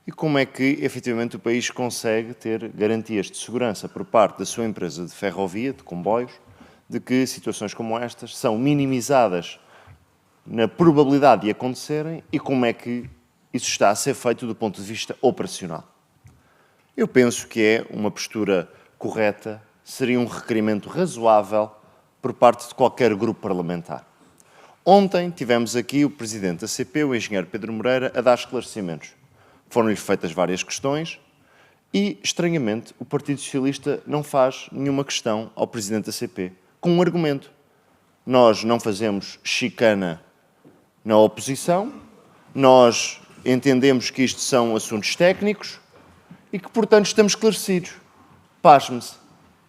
e como é que, efetivamente, o país consegue ter garantias de segurança por parte da sua empresa de ferrovia, de comboios, de que situações como estas são minimizadas na probabilidade de acontecerem e como é que isso está a ser feito do ponto de vista operacional. Eu penso que é uma postura correta, seria um requerimento razoável por parte de qualquer grupo parlamentar. Ontem tivemos aqui o Presidente da CP, o Engenheiro Pedro Moreira, a dar esclarecimentos. Foram-lhe feitas várias questões e, estranhamente, o Partido Socialista não faz nenhuma questão ao Presidente da CP, com um argumento. Nós não fazemos chicana na oposição, nós entendemos que isto são assuntos técnicos e que, portanto, estamos esclarecidos. Pasme-se.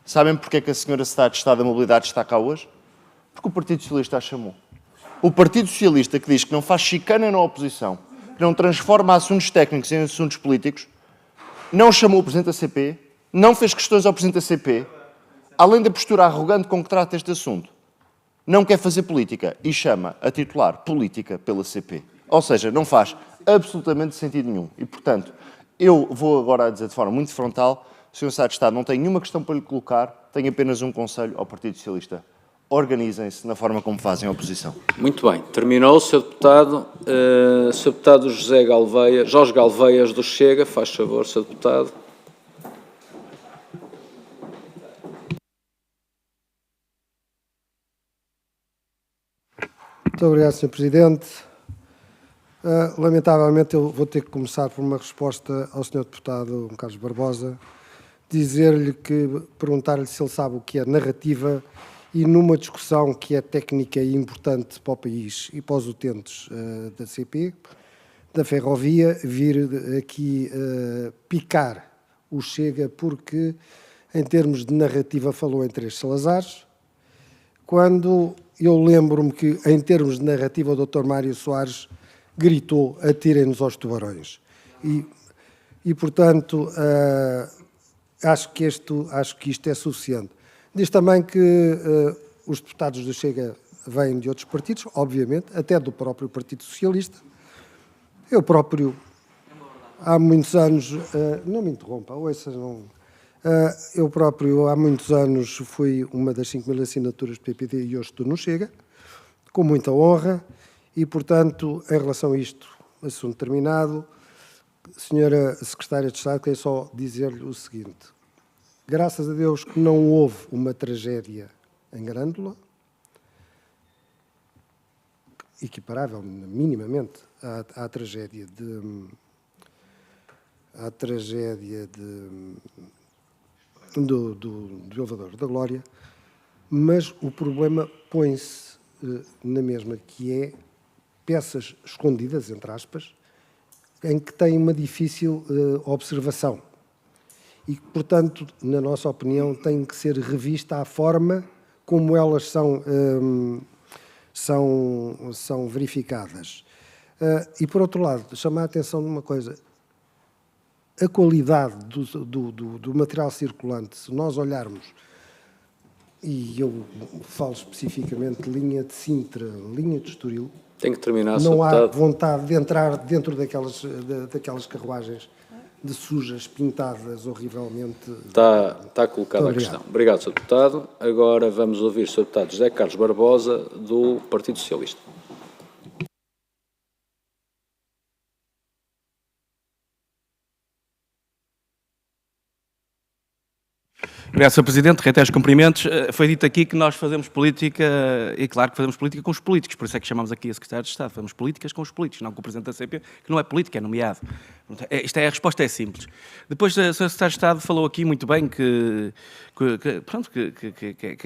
Sabem porque é que a Senhora Secretária de Estado da Mobilidade está cá hoje? Porque o Partido Socialista a chamou. O Partido Socialista, que diz que não faz chicana na oposição, que não transforma assuntos técnicos em assuntos políticos, não chamou o Presidente da CP, não fez questões ao Presidente da CP, além da postura arrogante com que trata este assunto, não quer fazer política e chama a titular política pela CP. Ou seja, não faz absolutamente sentido nenhum. E, portanto, eu vou agora dizer de forma muito frontal, o Sr. Secretário de Estado não tem nenhuma questão para lhe colocar, tem apenas um conselho ao Partido Socialista. Organizem-se na forma como fazem a oposição. Muito bem. Terminou o Sr. Deputado. Sr. Deputado Jorge Galveias do Chega, faz favor, Sr. Deputado. Muito obrigado, Sr. Presidente. Lamentavelmente, eu vou ter que começar por uma resposta ao Sr. Deputado Carlos Barbosa, perguntar-lhe se ele sabe o que é narrativa e numa discussão que é técnica e importante para o país e para os utentes da CP, da ferrovia, vir aqui picar o Chega porque, em termos de narrativa, falou em Três Salazares, quando eu lembro-me que, em termos de narrativa, o Dr. Mário Soares gritou: atirem-nos aos tubarões. E portanto, acho que isto é suficiente. Diz também que os deputados do Chega vêm de outros partidos, obviamente, até do próprio Partido Socialista. Eu próprio, há muitos anos, não me interrompa, ouça, não. Eu próprio, há muitos anos, fui uma das 5.000 assinaturas do PPD e hoje estou no Chega, com muita honra, e, portanto, em relação a isto, assunto terminado, Senhora Secretária de Estado, queria só dizer-lhe o seguinte: graças a Deus que não houve uma tragédia em Grândola, equiparável minimamente à tragédia do elevador da Glória, mas o problema põe-se na mesma, que é peças escondidas, entre aspas, em que tem uma difícil observação. E que, portanto, na nossa opinião, tem que ser revista a forma como elas são verificadas. E, por outro lado, chamar a atenção de uma coisa: a qualidade do material circulante, se nós olharmos, e eu falo especificamente de linha de Sintra, linha de Estoril, Tem que terminar, não Sr. há Deputado. vontade de entrar dentro daquelas carruagens de sujas, pintadas horrivelmente. Está colocada a Muito questão. Obrigado, Sr. Deputado. Agora vamos ouvir o Sr. Deputado José Carlos Barbosa, do Partido Socialista. Obrigado, Sr. Presidente. Reitero os cumprimentos. Foi dito aqui que nós fazemos política, e claro que fazemos política com os políticos, por isso é que chamamos aqui a Secretária de Estado. Fazemos políticas com os políticos, não com o Presidente da CP, que não é política, é nomeado. A resposta é simples. Depois, a Sra. Secretária de Estado falou aqui muito bem que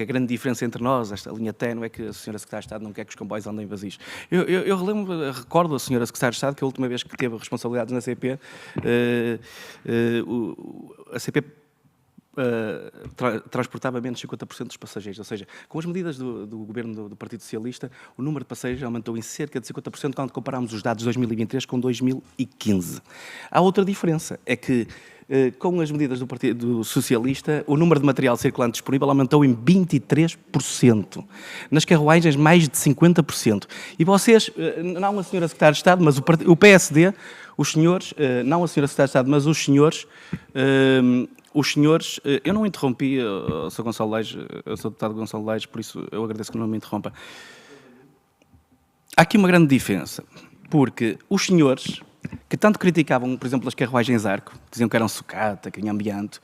a grande diferença entre nós, esta linha ténue, é que a Sra. Secretária de Estado não quer que os comboios andem vazios. Eu recordo a Sra. Secretária de Estado que a última vez que teve responsabilidades na CP, a CP transportava menos de 50% dos passageiros, ou seja, com as medidas do governo do Partido Socialista, o número de passageiros aumentou em cerca de 50% quando comparamos os dados de 2023 com 2015. Há outra diferença, é que com as medidas do Partido Socialista, o número de material circulante disponível aumentou em 23%. Nas carruagens, mais de 50%. E vocês, não a Sra. Secretária de Estado, mas o PSD, os senhores, não a Sra. Secretária de Estado, mas os senhores, eu não interrompi o Sr. Gonçalo Leis, eu sou o deputado Gonçalo Leis, por isso eu agradeço que não me interrompa. Há aqui uma grande diferença, porque os senhores que tanto criticavam, por exemplo, as carruagens arco, diziam que eram sucata, que vinham ambiente,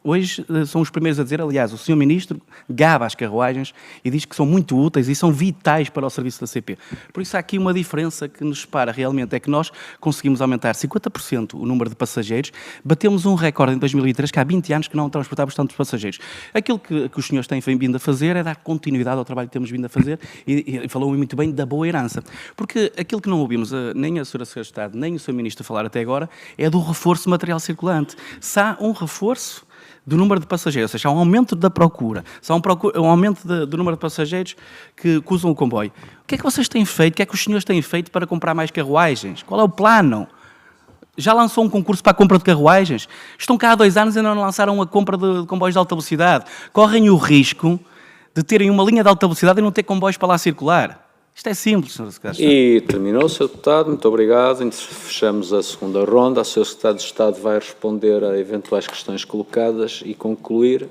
hoje são os primeiros a dizer, aliás, o Sr. Ministro gaba as carruagens e diz que são muito úteis e são vitais para o serviço da CP. Por isso há aqui uma diferença que nos separa realmente, é que nós conseguimos aumentar 50% o número de passageiros, batemos um recorde em 2003, que há 20 anos que não transportávamos tantos passageiros. Aquilo que os senhores têm vindo a fazer é dar continuidade ao trabalho que temos vindo a fazer e falou muito bem da boa herança. Porque aquilo que não ouvimos nem a Sra. Secretária de Estado, nem o Sr. Ministro a falar até agora, é do reforço de material circulante. Se há um reforço do número de passageiros, ou seja, há um aumento da procura, se há um aumento do número de passageiros que usam o comboio, o que é que vocês têm feito? O que é que os senhores têm feito para comprar mais carruagens? Qual é o plano? Já lançou um concurso para a compra de carruagens? Estão cá há 2 anos e ainda não lançaram a compra de comboios de alta velocidade. Correm o risco de terem uma linha de alta velocidade e não ter comboios para lá circular. Isto é simples, Sr. Secretário. E terminou, Sr. Deputado, muito obrigado. Fechamos a segunda ronda. A Sra. Secretária de Estado vai responder a eventuais questões colocadas e concluir.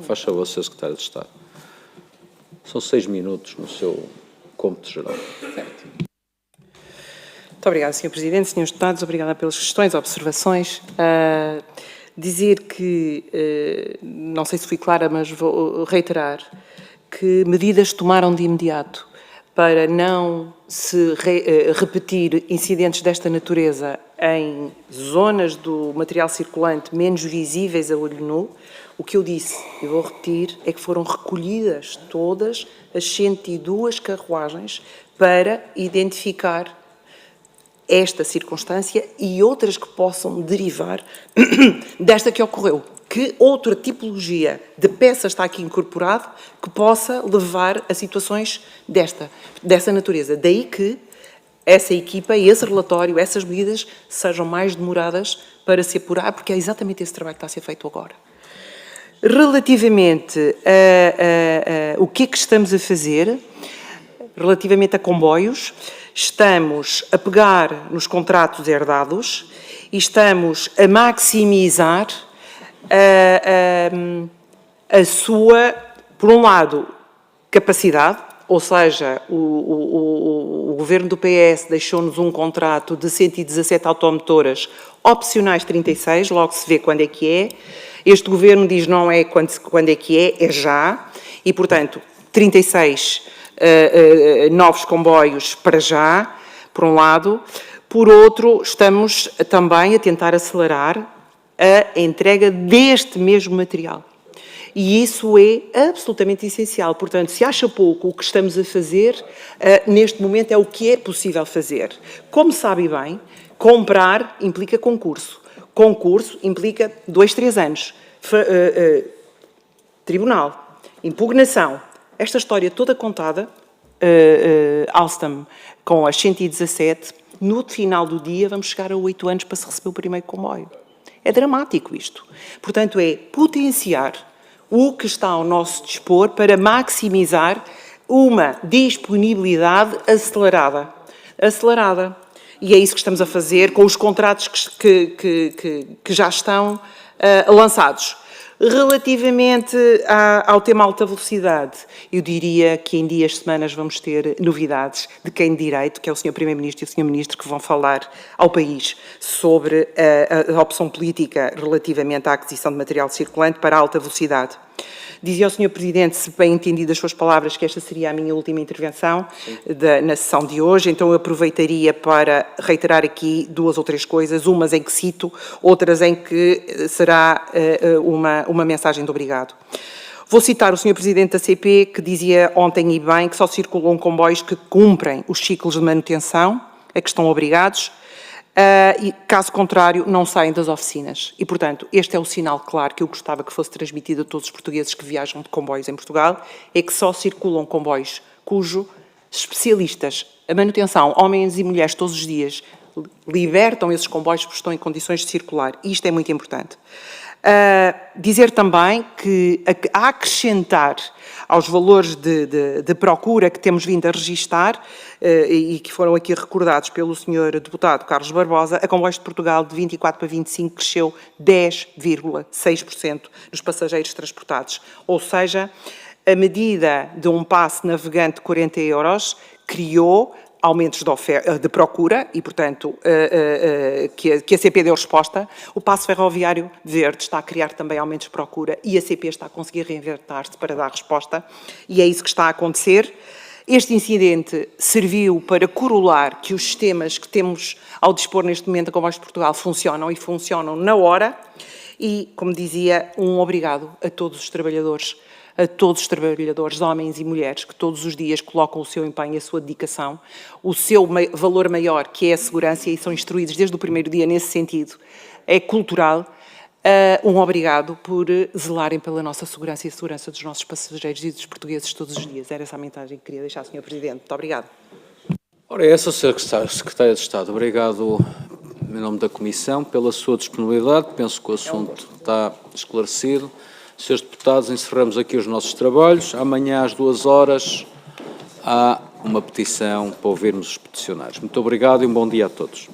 Faz favor, Sr. Secretário de Estado. São 6 minutos no seu cômputo geral. Certo. Muito obrigada, Sr. Presidente, Srs. Deputados. Obrigada pelas questões, observações. Dizer que, não sei se fui clara, mas vou reiterar, que medidas tomaram de imediato para não se repetir incidentes desta natureza em zonas do material circulante menos visíveis a olho nu. O que eu disse, e vou repetir, é que foram recolhidas todas as 102 carruagens para identificar esta circunstância e outras que possam derivar desta que ocorreu. Que outra tipologia de peça está aqui incorporado que possa levar a situações dessa natureza. Daí que essa equipa, esse relatório, essas medidas sejam mais demoradas para se apurar, porque é exatamente esse trabalho que está a ser feito agora. Relativamente a o que é que estamos a fazer, relativamente a comboios, estamos a pegar nos contratos herdados e estamos a maximizar a sua, por um lado, capacidade, ou seja, o governo do PS deixou-nos um contrato de 117 automotoras, opcionais 36, logo se vê quando é que é. Este governo diz não é quando é que é já, e, portanto, 36 novos comboios para já, por um lado. Por outro, estamos também a tentar acelerar a entrega deste mesmo material. E isso é absolutamente essencial. Portanto, se acha pouco o que estamos a fazer, neste momento é o que é possível fazer. Como sabe bem, comprar implica concurso. Concurso implica 2, 3 anos. Tribunal, impugnação. Esta história toda contada, Alstom, com as 117, no final do dia vamos chegar a 8 anos para se receber o primeiro comboio. É dramático isto. Portanto, é potenciar o que está ao nosso dispor para maximizar uma disponibilidade acelerada. E é isso que estamos a fazer com os contratos que já estão lançados. Relativamente ao tema alta velocidade, eu diria que em dias, semanas, vamos ter novidades de quem de direito, que é o Sr. Primeiro-Ministro e o Sr. Ministro, que vão falar ao país sobre a opção política relativamente à aquisição de material circulante para a alta velocidade. Dizia o Sr. Presidente, se bem entendido as suas palavras, que esta seria a minha última intervenção na sessão de hoje, então eu aproveitaria para reiterar aqui 2 ou 3 coisas, umas em que cito, outras em que será uma mensagem de obrigado. Vou citar o Sr. Presidente da CP, que dizia ontem e bem que só circulam comboios que cumprem os ciclos de manutenção, a que estão obrigados, e, caso contrário, não saem das oficinas. E, portanto, este é o sinal claro que eu gostava que fosse transmitido a todos os portugueses que viajam de comboios em Portugal, é que só circulam comboios cujo especialistas, a manutenção, homens e mulheres todos os dias, libertam esses comboios porque estão em condições de circular. E isto é muito importante. Dizer também que, a acrescentar aos valores de procura que temos vindo a registar e que foram aqui recordados pelo Sr. Deputado Carlos Barbosa, a Comboios de Portugal de 24 para 25 cresceu 10,6% nos passageiros transportados. Ou seja, a medida de um passe navegante de 40 € criou aumentos de procura e, portanto, que a CP deu resposta. O passo ferroviário verde está a criar também aumentos de procura e a CP está a conseguir reinventar-se para dar resposta e é isso que está a acontecer. Este incidente serviu para coroar que os sistemas que temos ao dispor neste momento a Comboios de Portugal funcionam e funcionam na hora e, como dizia, um obrigado a todos os trabalhadores, homens e mulheres, que todos os dias colocam o seu empenho, a sua dedicação, o seu valor maior, que é a segurança, e são instruídos desde o primeiro dia nesse sentido, é cultural. Um obrigado por zelarem pela nossa segurança e a segurança dos nossos passageiros e dos portugueses todos os dias. Era essa a mensagem que queria deixar, Sr. Presidente. Muito obrigado. Ora, essa, Sr. Secretária de Estado, obrigado em nome da Comissão pela sua disponibilidade. Penso que o assunto está esclarecido. Senhores deputados, encerramos aqui os nossos trabalhos. Amanhã, às 2 horas, há uma petição para ouvirmos os peticionários. Muito obrigado e um bom dia a todos.